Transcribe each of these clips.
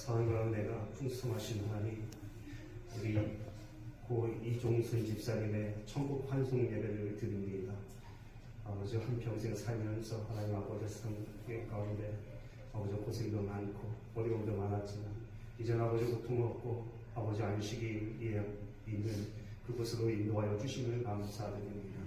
사랑과 은혜가 풍성하신 하나님, 우리 고 이종순 집사님의 천국 환송 예배를 드립니다. 아버지 한평생 살면서 하나님 아버지 성령 가운데 아버지 고생도 많고 어려움도 많았지만 이제는 아버지 고통 없고 아버지 안식이 있는 그곳으로 인도하여 주심을 감사드립니다.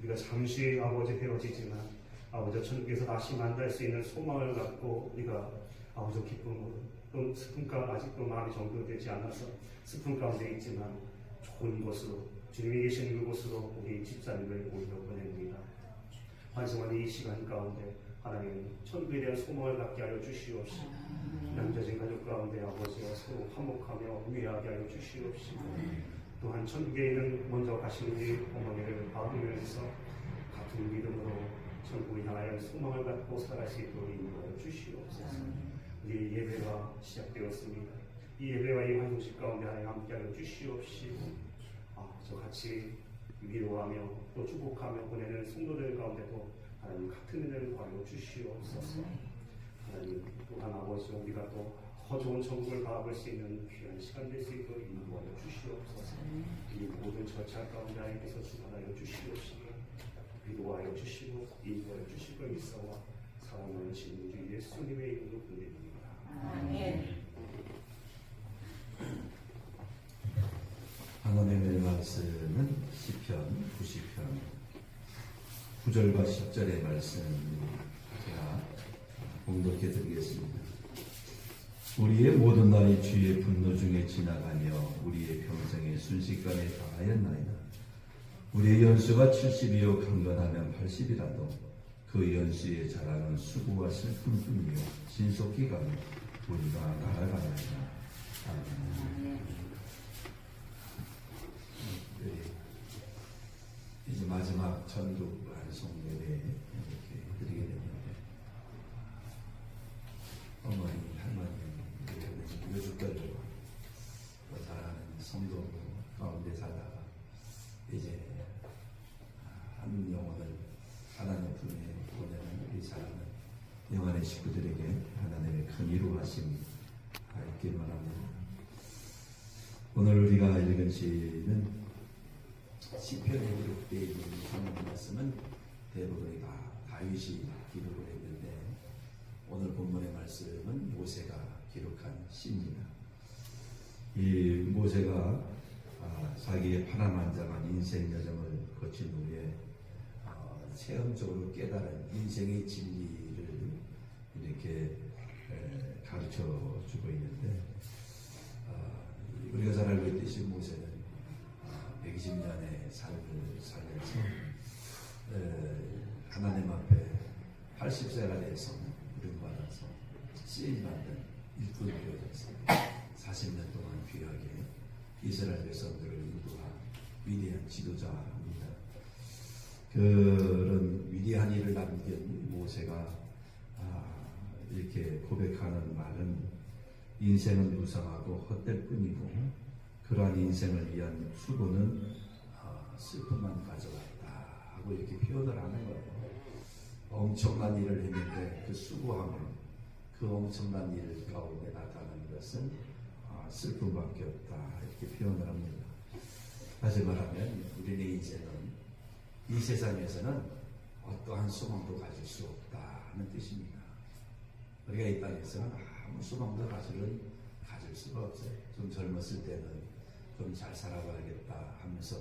우리가 잠시 아버지 헤어지지만 아버지 천국에서 다시 만날 수 있는 소망을 갖고 우리가 아버지 기쁨으로 또 슬픔과 아직도 마음이 정돈되지 않아서 슬픔 가운데 있지만 좋은 곳으로 주님이 계신 그곳으로 우리 집사님을 오히려 보냅니다. 환성한 이 시간 가운데 하나님 천국에 대한 소망을 갖게 하여 주시옵시고 남겨진 가족 가운데 아버지와 서로 화목하며 위하게 하여 주시옵시고 또한 천국에 있는 먼저 가신 우리 어머니를 바라보면서 같은 믿음으로 천국을 향하여 소망을 갖고 살아갈 수 있도록 인도하여 주시옵소서. 우리 예배가 시작되었습니다. 이 예배와 이 환송식 가운데 하나님 함께하여 주시옵시고 저 같이 위로하며 또 축복하며 보내는 성도들 가운데도 하나님 같은 은혜를 구하여 주시옵소서. 하나님 또한 아버지 우리가 또 더 좋은 천국을 바라볼 수 있는 귀한 시간 될 수 있도록 인도하여 주시옵소서. 이 모든 절차 가운데 하나님께서 주관하여 주시옵시고 위로하여 주시고 인도하여 주실 것 있어와 사랑하는 신주 예수님의 이름으로 부르짖습니다. 아멘. 하나님의 말씀은 시편 90편 9절과 10절의 말씀 제가 봉독해 드리겠습니다. 우리의 모든 날이 주의 분노 중에 지나가며 우리의 평생의 순식간에 다하였나이다. 우리의 연수가 70이요 강건하면 80이라도 그 연수의 자랑은 수고와 슬픔뿐이요 신속히 가며 우리가 날아가나이다. 아멘. 이제 마지막 천국 환송 예배 이렇게 드리게 됐는데 어머니, 할머니 유족들 사랑하는 성도 가운데 살다가 이제 한 영혼을 하나님 품에 보내는 우리 사랑하는 영원의 식구들에게 하나님의 큰 위로하심이 있기만 합니다. 오늘 우리가 읽은 시는 시편에 기록되어 있는 하나님 말씀은 대부분이 다 다윗이 기록을 했는데 오늘 본문의 말씀은 모세가 기록한 시입니다. 이 모세가 자기의 파란만장한 인생 여정을 거친 후에 체험적으로 깨달은 인생의 진리를 이렇게 가르쳐 주고 있는데 우리가 잘 알고 있듯이 모세는 120년의 삶을 살면서 하나님 앞에 80세가 돼서 부름받아서 쓰임 받은 일꾼이 되어서 40년 동안 귀하게 이스라엘 백성들을 인도한 위대한 지도자입니다. 그런 위대한 일을 남긴 모세가 이렇게 고백하는 말은 인생은 무상하고 헛될 뿐이고 그러한 인생을 위한 수고는 슬픔만 가져왔다 하고 이렇게 표현을 하는 거예요. 엄청난 일을 했는데 그 수고함을 그 엄청난 일 가운데 나타나는 것은 슬픔밖에 없다 이렇게 표현을 합니다. 다시 말하면 우리의 인생은 이 세상에서는 어떠한 소망도 가질 수 없다는 뜻입니다. 우리가 이 땅에서는 아무 소망도 가질 수가 없어요. 좀 젊었을 때는 좀 잘 살아봐야겠다 하면서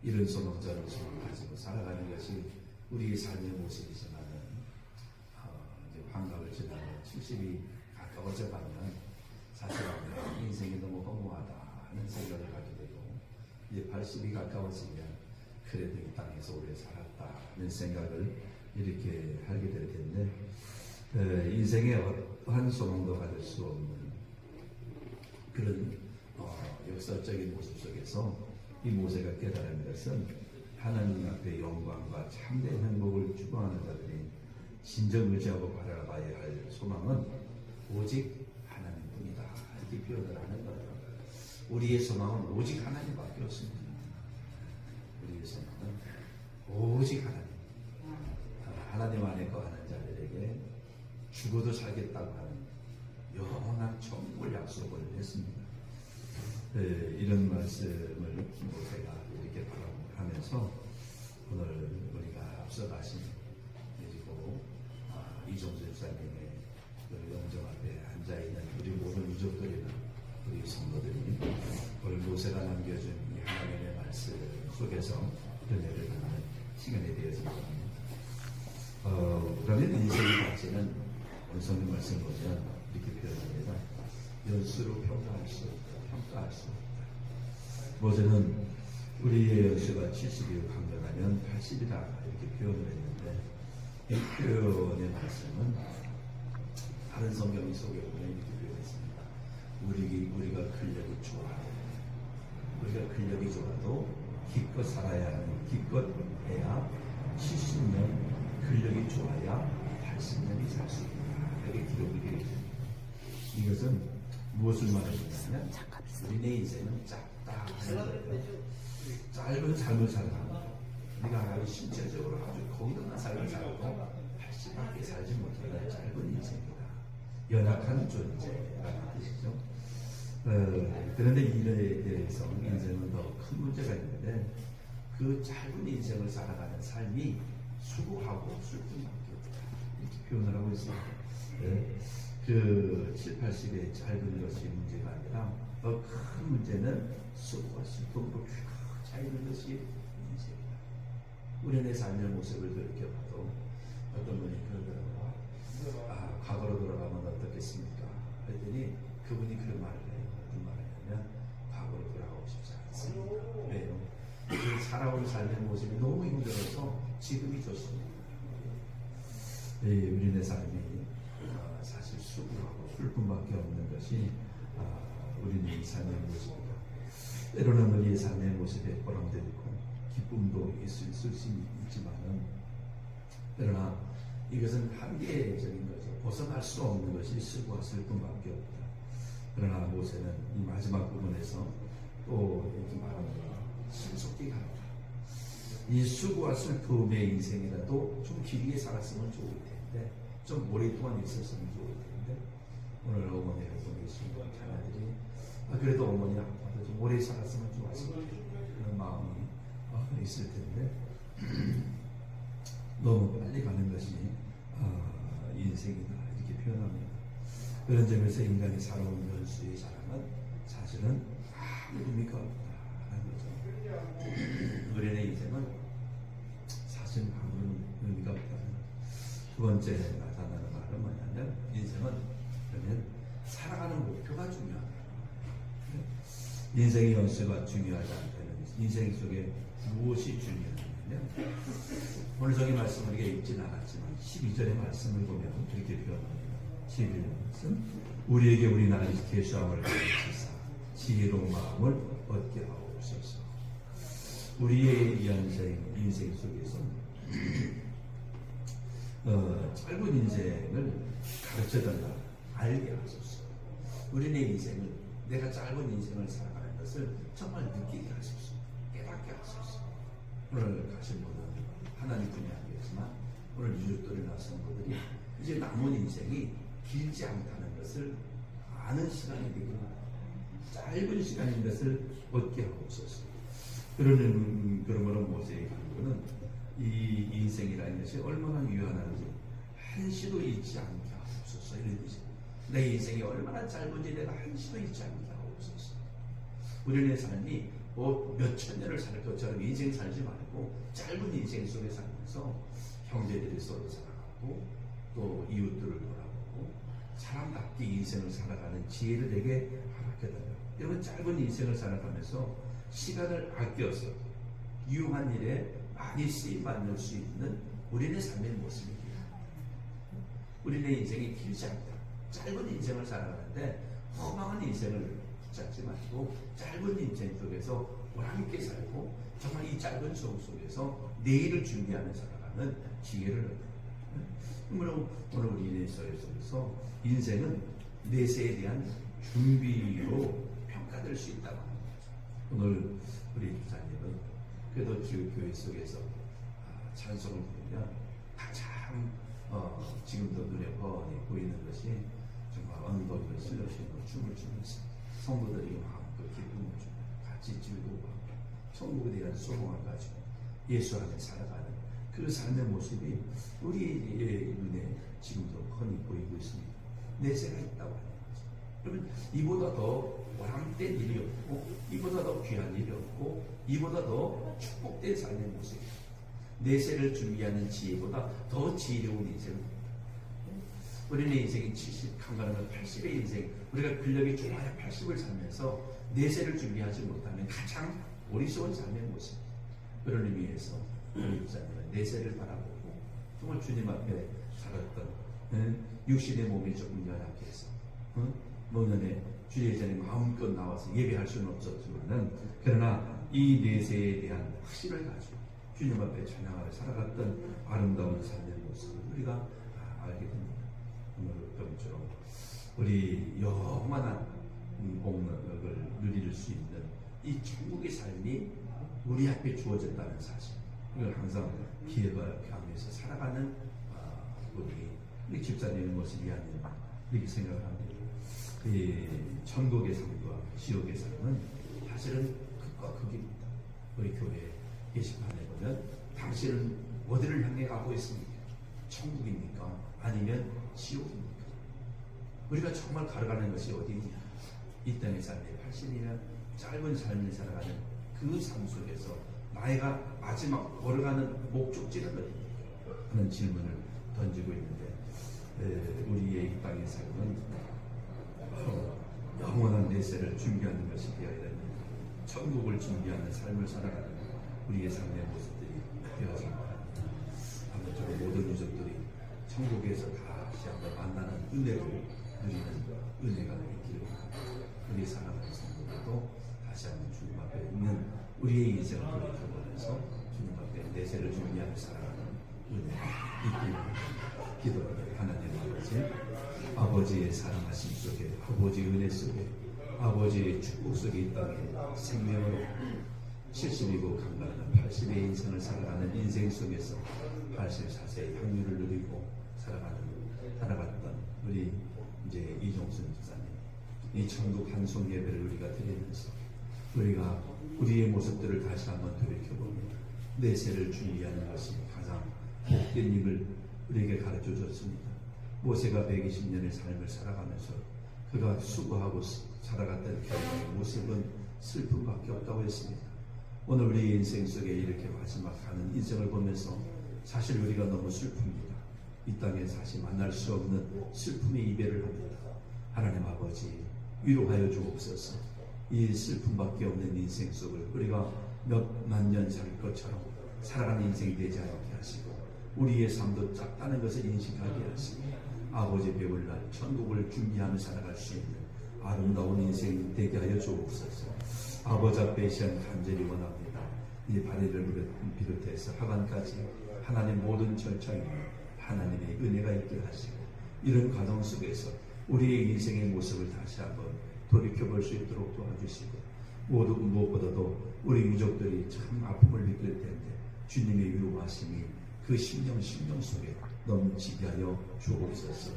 이런 소망 저런 소망 가지고 살아가는 것이 우리의 삶의 모습이지만은 이제 환갑을 지나고 70이 가까워져 가면 사실 인생이 너무 허무하다 하는 생각을 하게 되고 이제 80이 가까워지면 그래도 이 땅에서 오래 살았다 하는 생각을 이렇게 하게 될 텐데 인생에 어떠한 소망도 가질 수 없는 그런 역사적인 모습 속에서 이 모세가 깨달은 것은 하나님 앞에 영광과 참된 행복을 추구하는 자들이 진정 의지하고 바라봐야 할 소망은 오직 하나님뿐이다 이렇게 표현을 하는 거예요. 우리의 소망은 오직 하나님밖에 없습니다. 우리의 소망은 오직 하나님. 하나님 안에 거하는 자들에게 죽어도 살겠다고 하는 영원한 천국을 약속을 했습니다. 이런 말씀을 제가 이렇게 바라보면서 오늘 우리가 앞서 가신 그리고 이종수 집사님의 영정 앞에 앉아있는 우리 모든 유족들이나 우리 성도들이 오늘 모세가 남겨준 이 하나님의 말씀 속에서 은혜를 받는 시간이 되었습니다. 그러면 인생의 가치는 오늘 성경 말씀 보면 이렇게 표현합니다. 연수로 평가할 수 없다. 평가할 수 없다. 모세는 우리의 연수가 70이고 강력하면 80이다 이렇게 표현을 했는데 이 표현의 말씀은 다른 성경 속에 보면 이렇게 표현했습니다. 우리가 근력이 좋아도 우리가 근력이 좋아도 기껏 살아야 하는 기껏 해야 70년 근력이 좋아야 80년이 살 수 있다. 이렇게 기록이 되어 있습니다. 이것은 무엇을 말해주냐면 우리네 인생은 짧다. 짧은 삶을 살아가고 우리가 아주 신체적으로 아주 건강한 삶을 살아도 80밖에 살지 못하는 짧은 인생이다. 연약한 존재라는 뜻이죠. 그런데 이에 대해서 인생은 더 큰 문제가 있는데 그 짧은 인생을 살아가는 삶이 수고하고 슬픔밖에 없다. 이렇게 표현을 하고 있습니다. 그 7, 80의 짧은 것이 문제가 아니라 더 큰 문제는 수고와 슬픔으로 쭉 차이는 것이 인생이다. 우리의 삶의 모습을 그렇게 봐도 어떤 분이 그러더라고요. 과거로 돌아가면 어떻겠습니까? 그랬더니 그분이 그런 말을 해요. 무슨 말을 하냐면 과거로 돌아가고 싶지 않습니다. 왜요? 그 살아온 삶의 모습이 너무 힘들어서 지금이 좋습니다. 우리의 삶이 사실 수고하고 슬픔밖에 없는 것이 우리의 삶의 모습입니다. 때로는 우리의 삶의 모습에 보람도 있고 기쁨도 있을 수 있지만은 그러나 이것은 한계적인 거죠. 벗어날 수 없는 것이 수고와 슬픔밖에 없다. 그러나 모세는 이 마지막 부분에서 또 이렇게 말합니다. 신속히 가라. 이 수고와 슬픔의 인생이라도 좀 길게 살았으면 좋을 텐데 좀 오랫동안 있었으면 좋을 텐데 오늘 어머니를 보내신 자녀들이 그래도 어머니 아빠도 좀 오래 살았으면 좋았을 그런 마음이 있을 텐데 너무 빨리 가는 것이 인생이다 이렇게 표현합니다. 그런 점에서 인간이 살아온 연수의 사랑은 사실은 아무 의미가 없다는 거죠. 우리의 인생은 사실 아무 의미가 없다는 두 번째 나타나는 말은 뭐냐면 인생은 그러면 살아가는 목표가 중요하다. 인생의 연수가 중요하지 않다면 인생 속에 무엇이 중요하냐면 오늘 저기 말씀을 우리가 읽진 않았지만 12절의 말씀을 보면 이렇게 표현합니다. 12절 말씀 우리에게 우리 나라의 계수함을 가르치사 지혜로운 마음을 얻게 하옵소서. 우리의 인생 속에서 짧은 인생을 가르쳐달라 알게 하소서. 우리의 인생을 내가 짧은 인생을 살아가는 것을 정말 느끼게 하소서. 깨닫게 하소서. 오늘 가신 분은 하나님 분이 아니겠지만 오늘 유족들이나 성도들이 이제 남은 인생이 길지 않다는 것을 아는 시간이 되고 짧은 시간인 것을 얻게 하옵소서. 그러므로 모세의 간구는 이 인생이라는 것이 얼마나 유한한지 한시도 잊지 않게 하옵소서 이런 뜻입니다. 내 인생이 얼마나 짧은지 내가 한시도 잊지 않게 하옵소서. 우리의 삶이 몇천 년을 살 것처럼 인생 살지 말고 짧은 인생 속에 살면서 형제들이 서로 살아가고 또 이웃들을 돌아보고 사람답게 인생을 살아가는 지혜를 내게 허락해달라. 여러분 짧은 인생을 살아가면서 시간을 아껴서 유용한 일에 많이 쓰임받을 수 있는 우리의 삶의 모습입니다. 우리의 인생이 길지 않다. 짧은 인생을 살아가는데 허망한 인생을 붙잡지 말고 짧은 인생 속에서 함께 살고 정말 이 짧은 수업 속에서 내일을 준비하며 살아가는 지혜를 얻는 오늘 우리 속에서 인생은 내세에 대한 준비로 평가될 수 있다고 합니다. 오늘 우리 부사님은 그래도 교회 속에서 찬송을 부르면 가장 지금도 눈에 뻔히 보이는 것이 정말 언덕을 쓰러지고 춤을 추면서 성도들이 마음껏 기쁨을 주고 같이 즐거워하고 천국에 대한 소망을 가지고 예수 안에 살아가는 그 삶의 모습이 우리의 눈에 지금도 흔히 보이고 있습니다. 내세가 있다고 하는 거죠. 그러면 이보다 더 보람된 일이 없고, 이보다 더 귀한 일이 없고, 이보다 더 축복된 삶의 모습이에요. 내세를 준비하는 지혜보다 더 지혜로운 인생입니다. 우리는 인생이 70, 강간하면 80의 인생, 우리가 근력이 좋아야 80을 살면서 내세를 준비하지 못하면 가장 어리석은 삶의 모습. 그런 의미에서 우리 목사님은 내세를 바라보고 정말 주님 앞에 살았던 육신의 몸이 조금 연약해서 노년에 주의 전에 마음껏 나와서 예배할 수는 없었지만은 그러나 이 내세에 대한 확신을 가지고 주님 앞에 찬양하며 살아갔던 아름다운 삶의 모습을 우리가 알게 됩니다. 오늘 병처럼 우리 영원한 공덕을 누릴 수 있는 이 천국의 삶이 우리 앞에 주어졌다는 사실, 이걸 항상 기회하면서 살아가는 우리 집사님의 모습이 아닌가 이렇게 생각을 합니다. 이 천국의 삶과 지옥의 삶은 사실은 극과 극입니다. 우리 교회 게시판에 보면 당신은 어디를 향해 가고 있습니까? 천국입니까? 아니면 지옥입니까? 우리가 정말 걸어가는 것이 어디냐? 이 땅의 삶의 80이나 짧은 삶을 살아가는 그 삶 속에서 나이가 마지막 걸어가는 목적지는 어디입니까? 하는 질문을 던지고 있는데 우리의 이 땅의 삶은 영원한 내세를 준비하는 것이 되어야 됩니다. 천국을 준비하는 삶을 살아가는 우리의 삶의 모습들이 되어서 아무쪼록 모든 유족들이 천국에서 다시 한번 만나는 은혜를 누리는 은혜가 있기를 바랍니다. 우리 사랑하는 성도들도 다시 한번 주님 앞에 있는 우리의 인생을 돌이켜보면서 주님 앞에 내세를 준비하며 살아가는 은혜가 있기를 기도하며 하나님 아버지의 사랑하심 속에, 아버지의 은혜 속에, 아버지의 축복 속에 이 땅에 생명으로 70이고 강간하는 80의 인생을 살아가는 인생 속에서 84세의 향유를 누리고 살아갔던 우리 이제 이종순 집사님, 이 천국 환송 예배를 우리가 드리면서 우리가 우리의 모습들을 다시 한번 돌이켜보며 내세를 준비하는 것이 가장 복된 일을 우리에게 가르쳐 줬습니다. 모세가 120년의 삶을 살아가면서 그가 수고하고 살아갔던 결과의 모습은 슬픔밖에 없다고 했습니다. 오늘 우리 인생 속에 이렇게 마지막 가는 인생을 보면서 사실 우리가 너무 슬픕니다. 이 땅에 다시 만날 수 없는 슬픔의 이별을 합니다. 하나님 아버지 위로하여 주옵소서. 이 슬픔밖에 없는 인생 속을 우리가 몇만 년 살 것처럼 살아가는 인생이 되지 않게 하시고 우리의 삶도 작다는 것을 인식하게 하시고 아버지 배울 날 천국을 준비하며 살아갈 수 있는 아름다운 인생이 되게 하여 주옵소서. 아버지 앞에 시간 간절히 원합니다. 이 발의를 비롯해서 하반까지 하나님 모든 절차에 하나님의 은혜가 있게 하시고 이런 과정 속에서 우리의 인생의 모습을 다시 한번 돌이켜볼 수 있도록 도와주시고 무엇보다도 우리 유족들이 참 아픔을 느낄 텐데 주님의 위로하심이 그 심령 속에 넘치게 하여 주옵소서.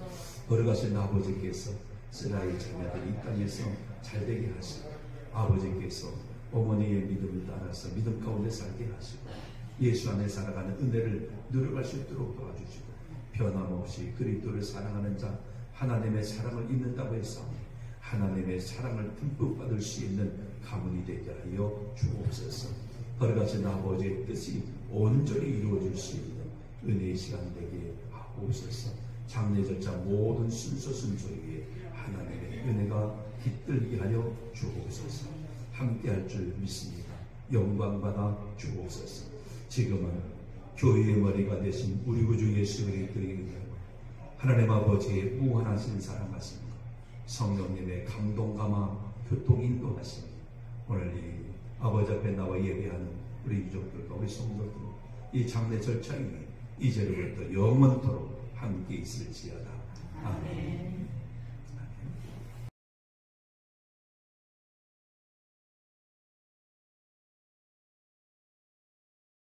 걸어가신 아버지께서 쓰라의 자녀들이 이 땅에서 잘되게 하시고 아버지께서 어머니의 믿음을 따라서 믿음 가운데 살게 하시고 예수 안에 살아가는 은혜를 누려갈 수 있도록 도와주시고 변함없이 그리스도를 사랑하는 자 하나님의 사랑을 입는다고 해서 하나님의 사랑을 듬뿍 받을 수 있는 가문이 되게 하여 주옵소서. 걸어가신 아버지의 뜻이 온전히 이루어질 수 있는 은혜의 시간 되게 하옵소서. 장례 절차 모든 순서 위에 하나님의 은혜가 깃들게 하여 주옵소서. 함께할 줄 믿습니다. 영광받아 주옵소서. 지금은 교회의 머리가 되신 우리 구주 예수 그리스도의 하나님 아버지의 무한하신 사랑하심과 성령님의 감동 감화 교통 인도하심 오늘 이 아버지 앞에 나와 예배하는 우리 유족들과 우리 성도들 이 장례 절차 위에 이제로부터 영원토록 함께 있을지어다. 아멘.